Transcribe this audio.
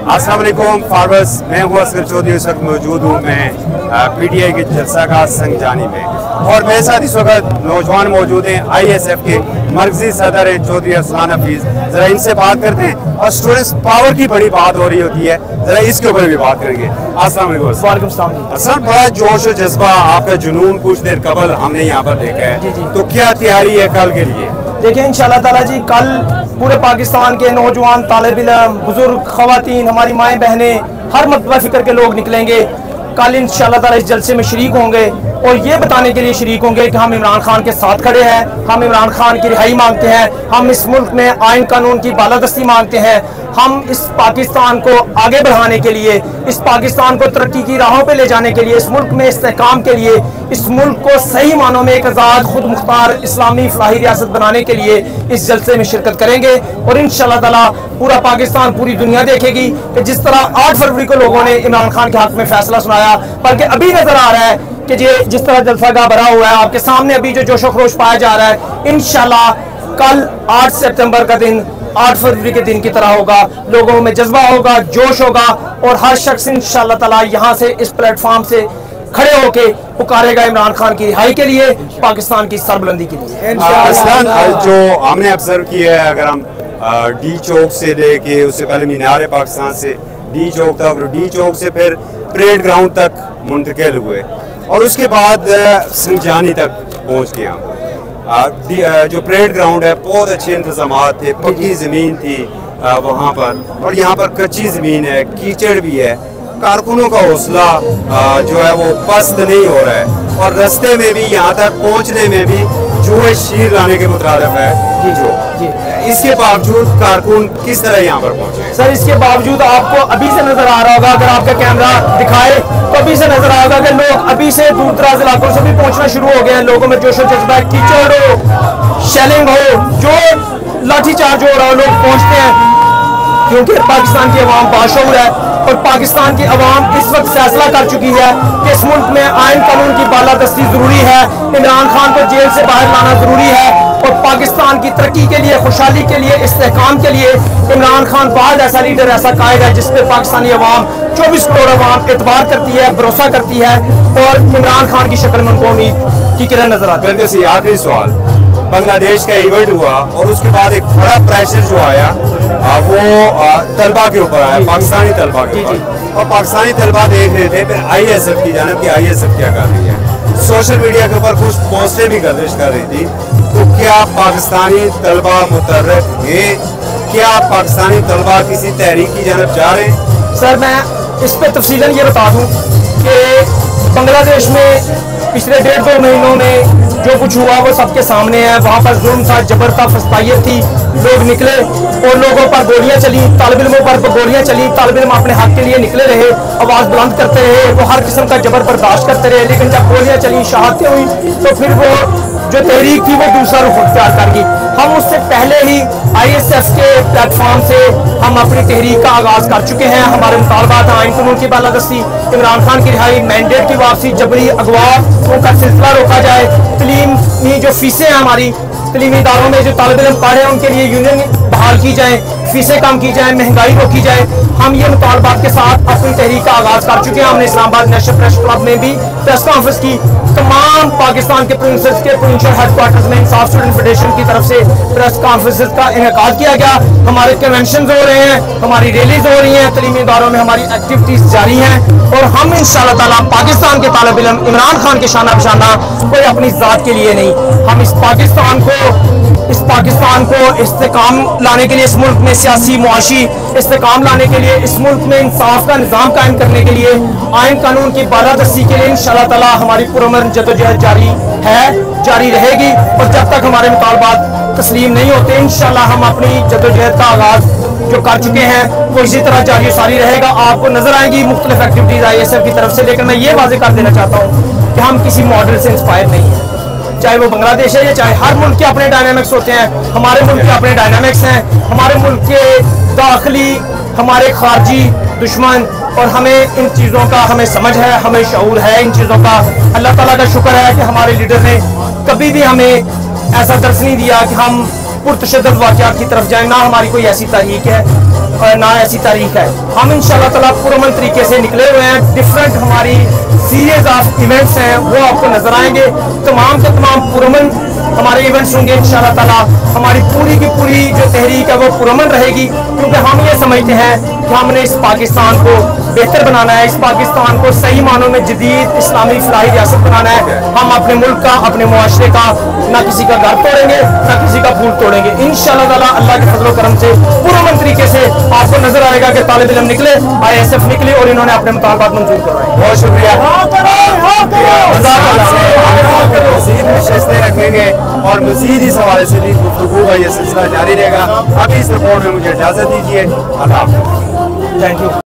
अस्सलाम वालेकुम फारवर्स, मैं हूँ असगर चौधरी। इस वक्त मौजूद हूँ मैं PTI के जलसागाह संगजानी में, और मेरे साथ इस वक्त नौजवान मौजूद हैं। ISF के मरकजी सदर हैं चौधरी अरसलान हफीज। ज़रा इनसे बात करते हैं, और स्टूडेंट्स पावर की बड़ी बात हो रही होती है, ज़रा इसके ऊपर भी बात करेंगे। अस्सलाम वालेकुम। सर, बड़ा जोश और जज्बा, आपका जुनून कुछ देर कबल हमने यहाँ पर देखा है, तो क्या तैयारी है कल के लिए? देखिए इंशाल्लाह ताला जी, कल पूरे पाकिस्तान के नौजवान, तालिब इल्म, बुजुर्ग, खवातीन, हमारी माएँ बहनें, हर मतबा फिक्र के लोग निकलेंगे। कल इंशाल्लाह ताला इस जलसे में शरीक होंगे, और ये बताने के लिए शरीक होंगे कि हम इमरान खान के साथ खड़े हैं, हम इमरान खान की रिहाई मांगते हैं, हम इस मुल्क में आइन कानून की बालादस्ती मांगते हैं, हम इस पाकिस्तान को आगे बढ़ाने के लिए, इस पाकिस्तान को तरक्की की राहों पे ले जाने के लिए, इस मुल्क में इस्तेहकाम के लिए, इस मुल्क को सही मानों में एक आज़ाद, खुद मुख्तार इस्लामी फलाही रियासत बनाने के लिए इस जलसे में शिरकत करेंगे। और इंशाल्लाह ताला पूरा पाकिस्तान, पूरी दुनिया देखेगी कि जिस तरह 8 फरवरी को लोगों ने इमरान खान के हक में फैसला सुनाया, बल्कि अभी नजर आ रहा है कि जिस तरह जलसागाह भरा हुआ है, आपके सामने अभी जो जोशो खरोश पाया जा रहा है, इंशाल्लाह कल 8 सितंबर का दिन 8 फरवरी के दिन की तरह होगा। लोगों में जज्बा होगा, जोश होगा, और हर शख्स इंशाल्लाह ताला यहाँ से, इस प्लेटफॉर्म से खड़े होके पुकारेगा इमरान खान की रिहाई के लिए, पाकिस्तान की सरबुलंदी के लिए। जो हमने ऑब्जर्व किया है, अगर हम डी चौक से लेके, उससे पहले मीनार पाकिस्तान से डी चौक तक, और डी चौक से फिर परेड ग्राउंड तक मुंतकिल हुए, और उसके बाद संगजानी तक पहुँच गए हम। जो परेड ग्राउंड है, बहुत अच्छे इंतजाम थे, पक्की ज़मीन थी वहाँ पर, और यहाँ पर कच्ची ज़मीन है, कीचड़ भी है। कारकुनों का हौसला जो है वो पस्त नहीं हो रहा है, और रास्ते में भी यहाँ तक पहुँचने में भी जुए शीर लाने के मुताबिक है जो। इसके बावजूद कारकुन किस तरह यहाँ पर पहुँचे? सर, इसके बावजूद आपको अभी से नजर आ रहा होगा, अगर आपका कैमरा दिखाए तो अभी से नजर आएगा कि लोग अभी से दूर दराज इलाकों से भी पहुँचना शुरू हो गए हैं। लोगों में जोशो जज्बा, कीचड़ हो, शेलिंग हो, जो लाठीचार्ज हो रहा हो, लोग पहुँचते हैं, क्योंकि पाकिस्तान की अवाम बाशऊर है, और पाकिस्तान की अवाम इस वक्त फैसला कर चुकी है कि इस मुल्क में आइन कानून की बालादस्ती जरूरी है, इमरान खान को जेल से बाहर लाना जरूरी है, और पाकिस्तान की तरक्की के लिए, खुशहाली के लिए, इस्तेहकाम के लिए इमरान खान बाद ऐसा लीडर, ऐसा कायद है जिस पे पाकिस्तानी अवाम, 24 करोड़ अवाम एतबार करती है, भरोसा करती है, और इमरान खान की शक्ल में उनको उम्मीद की किरण नजर आती है। आखिरी सवाल, बांग्लादेश का इवेंट हुआ, और उसके बाद एक बड़ा प्रेशर जो आया वो तलबा के ऊपर आया, पाकिस्तानी तलबा के ऊपर, और पाकिस्तानी तलबा देख रहे थे फिर ISF की जानब की ISF क्या कर रही है, सोशल मीडिया के ऊपर कुछ पोस्टें भी गर्दिश कर रही थी। तो क्या पाकिस्तानी तलबा मुतर्रफ है? क्या पाकिस्तानी तलबा किसी तहरीक की जानब जा रहे हैं? सर, मैं इस पर तफसीलन ये बता दूं कि बांग्लादेश में पिछले 1.5-2 महीनों में जो कुछ हुआ वो सबके सामने है। वहाँ पर जुल्म था, जबर था, फस्तायत थी, लोग निकले और लोगों पर गोलियां चली, तालिब इल्मों पर गोलियां चली, तालिब इल्म अपने हक के लिए निकले रहे, आवाज़ बुलंद करते रहे, वो हर किस्म का जबर बर्दाश्त करते रहे, लेकिन जब गोलियां चली, शहादतें हुई, तो फिर वो जो तहरीक थी वो दूसरा रुख इख्तियार कर गई। हम उससे पहले ही ISF के प्लेटफॉर्म से हम अपनी तहरीक का आगाज़ कर चुके हैं। हमारे मुतालबात आइन कानून की बालादस्ती, इमरान खान की रिहाई, मैंडेट की वापसी, जबरी अगवा का सिलसिला रोका जाए, तलीमी जो फीसें हैं हमारी तलीमी इदारों में जो तालिब इल्म पढ़े हैं उनके लिए यूनियन बहाल की जाए, फीसें कम की जाए, महंगाई रोकी जाए। हम ये मुतालबात के साथ अपनी तहरीक का आगाज़ कर चुके हैं। हमने इस्लामाबाद नेशनल प्रेस क्लब में भी प्रेस कॉन्फ्रेंस की, तमाम पाकिस्तान के प्रोविंसेस के प्रोविंशियल हेडक्वार्टर्स में इंसाफ स्टूडेंट फेडरेशन की तरफ से प्रेस कॉन्फ्रेंस का इनेकाद किया गया। हमारे कन्वेंशन हो रहे हैं, हमारी रैलीज हो रही हैं, तलीमी इदारों में हमारी एक्टिविटीज जारी हैं, और हम इंशाअल्लाह ताला पाकिस्तान के तालिब इल्म इमरान खान के शाना बशाना कोई अपनी ज़ात के लिए नहीं, हम इस पाकिस्तान को इस्तेकाम लाने के लिए, इस मुल्क में सियासी मुआशी इस्तेकाम लाने के लिए, इस मुल्क में इंसाफ का निज़ाम कायम करने के लिए, आइन कानून की बालादस्ती के लिए इंशाअल्लाह ताला हमारी पुरअमन जदोजहद जारी रहेगी। और जब तक हमारे मुतालबात तस्लीम नहीं होते, इंशाअल्लाह हम अपनी जदोजहद का आगाज़ जो कर चुके हैं वो इसी तरह जारी सारी रहेगा। आपको नजर आएंगी मुख्तलिफ एक्टिविटीज ISF की तरफ से, लेकिन मैं ये वाज़ेह कर देना चाहता हूँ कि हम किसी मॉडल से इंस्पायर नहीं है, चाहे वो बांग्लादेश है या चाहे हर मुल्क के अपने डायनामिक्स होते हैं, हमारे मुल्क के अपने डायनामिक्स हैं, हमारे मुल्क के दाखिली, हमारे खारजी दुश्मन, और हमें इन चीज़ों का हमें समझ है, हमें शऊर है इन चीज़ों का। अल्लाह ताला का शुक्र है कि हमारे लीडर ने कभी भी हमें ऐसा दर्श नहीं दिया कि हम पुरतशद्दुद वाक़यात की तरफ जाए, ना हमारी कोई ऐसी तारीख है और ना ऐसी तारीख है। हम इंशाअल्लाह ताला पुरअमन तरीके से निकले हुए हैं। डिफरेंट हमारी सीरीज ऑफ इवेंट्स हैं, वो आपको नजर आएंगे। तमाम के तमाम पुरअमन हमारे इवेंट्स होंगे इंशाअल्लाह ताला। हमारी पूरी की पूरी जो तहरीक है वो पुरअमन रहेगी, क्योंकि हम ये समझते हैं कि हमने इस पाकिस्तान को बेहतर बनाना है, इस पाकिस्तान को सही मानों में जदीद इस्लामी फलाही रियासत बनाना है। हम अपने मुल्क का, अपने मुआशरे का ना किसी का घर तोड़ेंगे, ना किसी का फूल तोड़ेंगे। इंशाअल्लाह ताला अल्लाह के फजल करम से पुरअमन तरीके से आपको नजर आएगा कि तालिब इल्म निकले, ISF निकले और इन्होंने अपने मुतालबात मंजूर करवाए। बहुत शुक्रिया। नशस्तें रखेंगे और मजीद इस हवाले से भी गुफ्तगू का यह सिलसिला जारी रहेगा। अभी इस रिपोर्ट में मुझे इजाजत दीजिए। अल्लाह हाफ़िज़। Thank you.